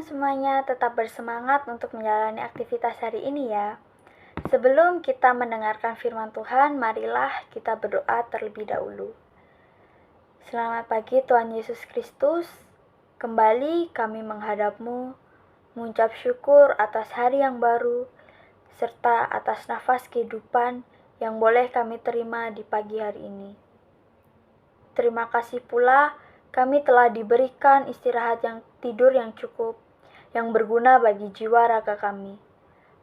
semuanya tetap bersemangat untuk menjalani aktivitas hari ini ya. Sebelum kita mendengarkan firman Tuhan, marilah kita berdoa terlebih dahulu. Selamat pagi Tuhan Yesus Kristus. Kembali kami menghadap-Mu, mengucap syukur atas hari yang baru, serta atas nafas kehidupan yang boleh kami terima di pagi hari ini. Terima kasih pula kami telah diberikan istirahat yang tidur yang cukup, yang berguna bagi jiwa raga kami.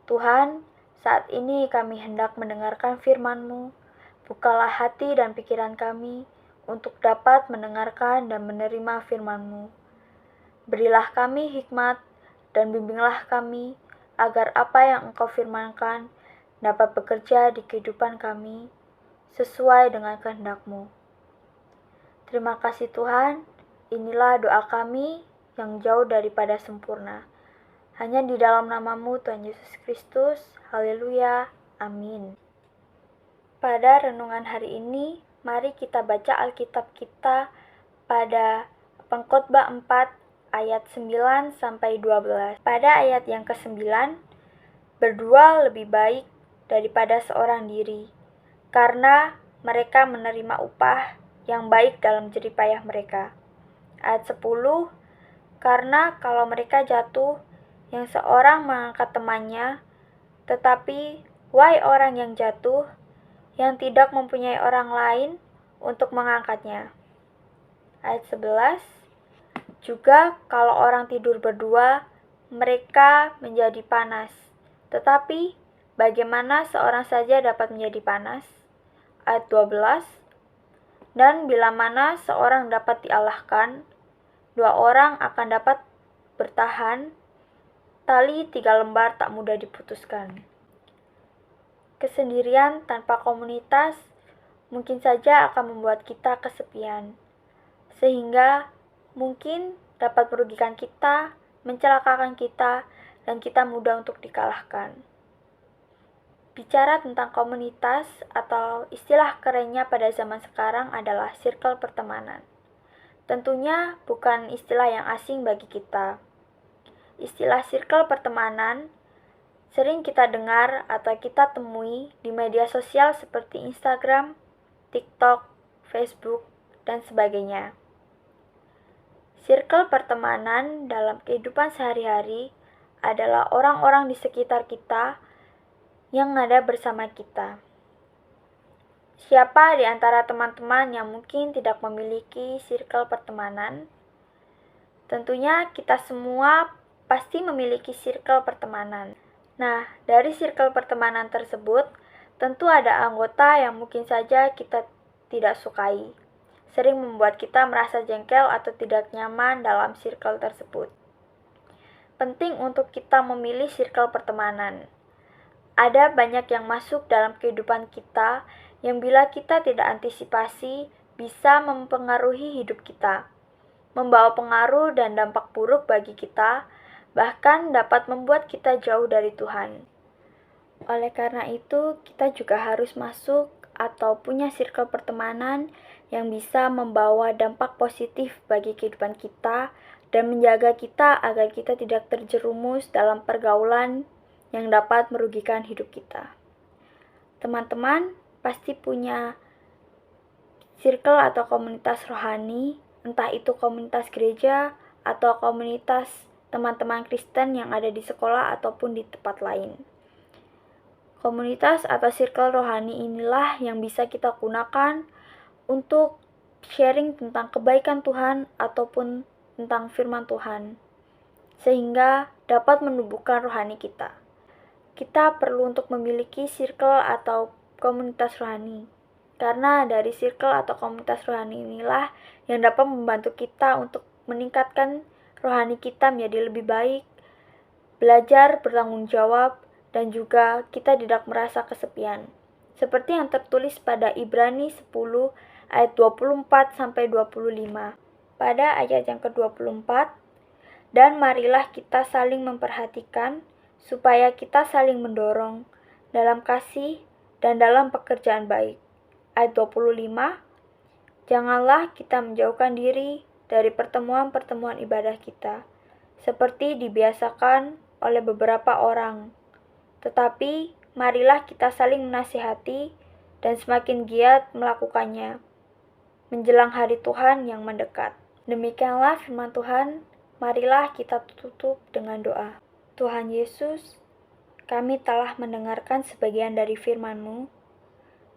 Tuhan, saat ini kami hendak mendengarkan firman-Mu. Bukalah hati dan pikiran kami untuk dapat mendengarkan dan menerima firman-Mu. Berilah kami hikmat dan bimbinglah kami agar apa yang Engkau firmankan dapat bekerja di kehidupan kami sesuai dengan kehendak-Mu. Terima kasih Tuhan, inilah doa kami yang jauh daripada sempurna. Hanya di dalam nama-Mu Tuhan Yesus Kristus, haleluya, amin. Pada renungan hari ini, mari kita baca Alkitab kita pada Pengkhotbah 4 ayat 9-12. Pada ayat yang ke-9, berdua lebih baik daripada seorang diri, karena mereka menerima upah yang baik dalam jerih payah mereka. Ayat 10, karena kalau mereka jatuh, yang seorang mengangkat temannya, tetapi wahai orang yang jatuh, yang tidak mempunyai orang lain untuk mengangkatnya. Ayat 11, juga kalau orang tidur berdua, mereka menjadi panas. Tetapi bagaimana seorang saja dapat menjadi panas? Ayat 12, dan bila mana seorang dapat dialahkan, dua orang akan dapat bertahan, tali 3 lembar tak mudah diputuskan. Kesendirian tanpa komunitas mungkin saja akan membuat kita kesepian, sehingga mungkin dapat merugikan kita, mencelakakan kita, dan kita mudah untuk dikalahkan. Bicara tentang komunitas atau istilah kerennya pada zaman sekarang adalah circle pertemanan. Tentunya bukan istilah yang asing bagi kita. Istilah circle pertemanan sering kita dengar atau kita temui di media sosial seperti Instagram, TikTok, Facebook, dan sebagainya. Circle pertemanan dalam kehidupan sehari-hari adalah orang-orang di sekitar kita yang ada bersama kita. Siapa di antara teman-teman yang mungkin tidak memiliki circle pertemanan? Tentunya kita semua pasti memiliki circle pertemanan. Nah, dari circle pertemanan tersebut, tentu ada anggota yang mungkin saja kita tidak sukai. Sering membuat kita merasa jengkel atau tidak nyaman dalam circle tersebut. Penting untuk kita memilih circle pertemanan. Ada banyak yang masuk dalam kehidupan kita yang bila kita tidak antisipasi bisa mempengaruhi hidup kita, membawa pengaruh dan dampak buruk bagi kita, bahkan dapat membuat kita jauh dari Tuhan. Oleh karena itu, kita juga harus masuk atau punya circle pertemanan yang bisa membawa dampak positif bagi kehidupan kita dan menjaga kita agar kita tidak terjerumus dalam pergaulan yang dapat merugikan hidup kita. Teman-teman pasti punya circle atau komunitas rohani, entah itu komunitas gereja atau komunitas teman-teman Kristen yang ada di sekolah ataupun di tempat lain. Komunitas atau circle rohani inilah yang bisa kita gunakan untuk sharing tentang kebaikan Tuhan ataupun tentang firman Tuhan, sehingga dapat menumbuhkan rohani kita. Kita perlu untuk memiliki circle atau komunitas rohani, karena dari circle atau komunitas rohani inilah yang dapat membantu kita untuk meningkatkan rohani kita menjadi lebih baik, belajar bertanggung jawab, dan juga kita tidak merasa kesepian. Seperti yang tertulis pada Ibrani 10 ayat 24-25. Pada ayat yang ke-24, dan marilah kita saling memperhatikan supaya kita saling mendorong dalam kasih dan dalam pekerjaan baik. Ayat 25, janganlah kita menjauhkan diri dari pertemuan-pertemuan ibadah kita, seperti dibiasakan oleh beberapa orang. Tetapi, marilah kita saling menasihati dan semakin giat melakukannya menjelang hari Tuhan yang mendekat. Demikianlah firman Tuhan, marilah kita tutup dengan doa. Tuhan Yesus, kami telah mendengarkan sebagian dari firman-Mu.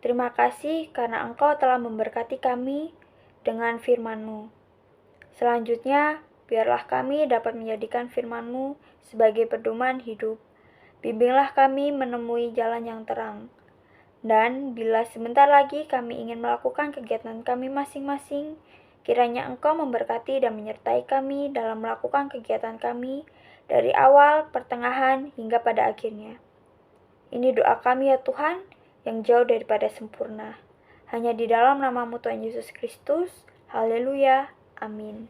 Terima kasih karena Engkau telah memberkati kami dengan firman-Mu. Selanjutnya, biarlah kami dapat menjadikan firman-Mu sebagai pedoman hidup. Bimbinglah kami menemui jalan yang terang. Dan bila sebentar lagi kami ingin melakukan kegiatan kami masing-masing, kiranya Engkau memberkati dan menyertai kami dalam melakukan kegiatan kami dari awal, pertengahan, hingga pada akhirnya. Ini doa kami ya Tuhan, yang jauh daripada sempurna. Hanya di dalam nama-Mu Tuhan Yesus Kristus. Haleluya. Amin.